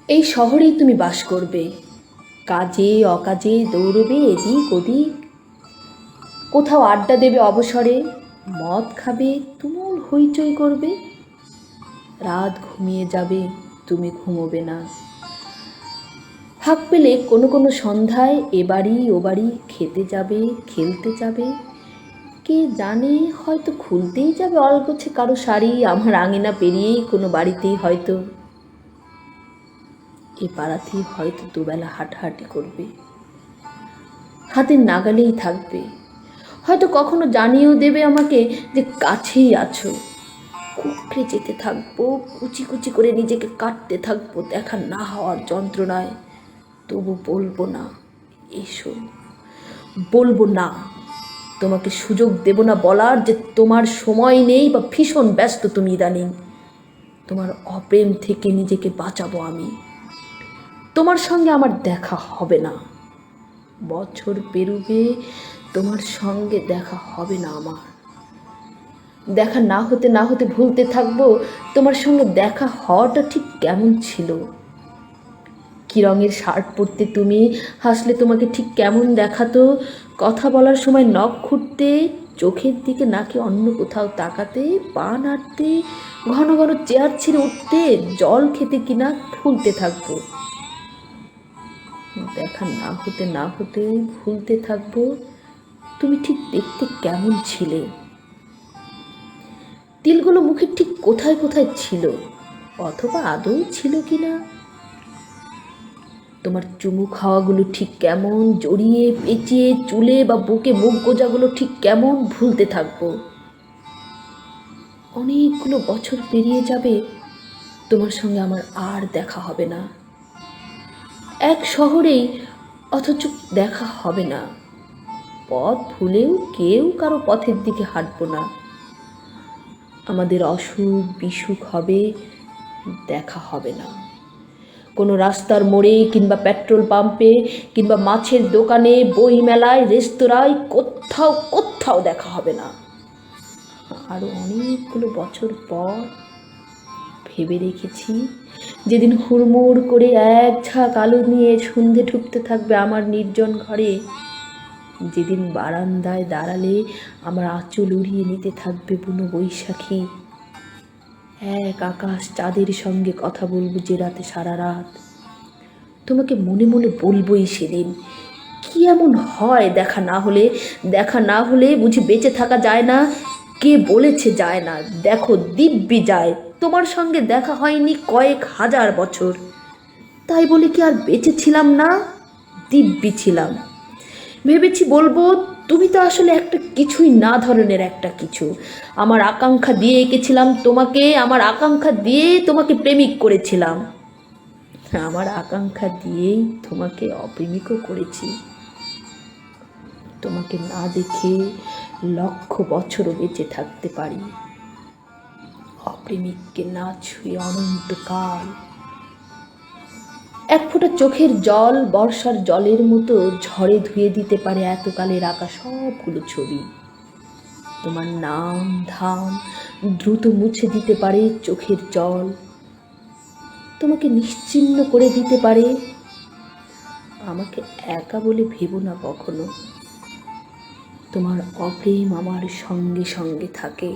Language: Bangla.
এই শহরেই তুমি বাস করবে, কাজে অকাজে দৌড়বে এদিক ওদিক, কোথাও আড্ডা দেবে অবসরে, মদ খাবে, তুমুল হইচই করবে। রাত ঘুমিয়ে যাবে, তুমি ঘুমোবে না। ফাঁক পেলে কোনো কোনো সন্ধ্যায় এ বাড়ি ও বাড়ি খেতে যাবে, খেলতে যাবে। কে জানে, হয়তো খুলতেই যাবে অলগোছে কারো শাড়ি, আমার আঙিনা পেরিয়েই কোনো বাড়িতেই হয়তো, এ পাড়াতেই হয়তো দুবেলা হাঁটাহাঁটি করবে, হাতের নাগালেই থাকবে। হয়তো কখনো জানিয়েও দেবে আমাকে যে কাছেই আছো। কুকড়ে যেতে থাকবো, কুচি কুচি করে নিজেকে কাটতে থাকবো দেখা না হওয়ার যন্ত্রণায়। তবু বলবো না এসো, বলবো না। তোমাকে সুযোগ দেব না বলার যে তোমার সময় নেই বা ভীষণ ব্যস্ত তুমি ইদানিং। তোমার অপ্রেম থেকে নিজেকে বাঁচাবো আমি। তোমার সঙ্গে আমার দেখা হবে না, বছর পেরুবে তোমার সঙ্গে দেখা হবে না আমার। দেখা না হতে না হতে ভুলতে থাকবো তোমার সঙ্গে দেখা হওয়াটা ঠিক কেমন ছিল। কী রঙের শার্ট পরতে তুমি, হাসলে তোমাকে ঠিক কেমন দেখাতো, কথা বলার সময় নখ খুঁটতে, চোখের দিকে নাকি অন্য কোথাও তাকাতে, পা নাড়তে, ঘন ঘন চেয়ার ছেড়ে উঠতে, জল খেতে কিনা ভুলতে থাকবো। দেখা না হতে না হতে ভুলতে থাকবো তুমি ঠিক দেখতে কেমন ছিলে, তিলগুলো মুখে ঠিক কোথায় কোথায় ছিল, অথবা আদৌ ছিল কিনা। তোমার চুমু খাওয়াগুলো ঠিক কেমন, জড়িয়ে পেঁচিয়ে চুলে বা বুকে মুখ গোজাগুলো ঠিক কেমন ভুলতে থাকবো। অনেকগুলো বছর পেরিয়ে যাবে, তোমার সঙ্গে আমার আর দেখা হবে না। এক শহরেই, অথচ দেখা হবে না। পথ ভুলেও কেউ কারো পথের দিকে হাঁটবো না। আমাদের অসুখ বিসুখ হবে, দেখা হবে না। কোনো রাস্তার মোড়ে কিংবা পেট্রোল পাম্পে কিংবা মাছের দোকানে, বই মেলায়, রেস্তোরাঁয়, কোথাও কোথাও দেখা হবে না। আরও অনেকগুলো বছর পর ভেবে রেখেছি, যেদিন হুড়মুড় করে এক ঝাঁক আলো নিয়ে সন্ধে ঢুকতে থাকবে আমার নির্জন ঘরে, যেদিন বারান্দায় দাঁড়ালে আমার আঁচল উড়িয়ে নিতে থাকবে বুনো বৈশাখী, এক আকাশ চাঁদের সঙ্গে কথা বলবো যে রাতে সারা রাত। তোমাকে মনে মনে বলবোই সেদিন, কি এমন হয় দেখা না হলে, দেখা না হলে বুঝি বেঁচে থাকা যায় না। কে বলেছে যায় না, দেখো দিব্যি যায়। তোমার সঙ্গে দেখা হয়নি কয়েক হাজার বছর, তাই বলে কি আর বেঁচে ছিলাম না? দিব্যি ছিলাম। ভেবেছি বলবো, তুমি তো আসলে একটা কিছুই না ধরনের একটা কিছু। আমার আকাঙ্ক্ষা দিয়ে এঁকেছিলাম তোমাকে, আমার আকাঙ্ক্ষা দিয়ে তোমাকে প্রেমিক করেছিলাম, আমার আকাঙ্ক্ষা দিয়েই তোমাকে অপ্রেমিকও করেছি। তোমাকে না দেখে লক্ষ বছরও বেঁচে থাকতে পারি, অপ্রেমিককে না ছুঁয়ে অনন্তকাল। এক ফোঁটা চোখের জল বর্ষার জলের মতো ঝড়ে ধুয়ে দিতে পারে এতকালের আঁকা সবগুলো ছবি। তোমার নাম ধাম দ্রুত মুছে দিতে পারে চোখের জল, তোমাকে নিশ্চিহ্ন করে দিতে পারে। আমাকে একা বলে ভেবো না কখনো, তোমার অপ্রেম আমার সঙ্গে সঙ্গে থাকে।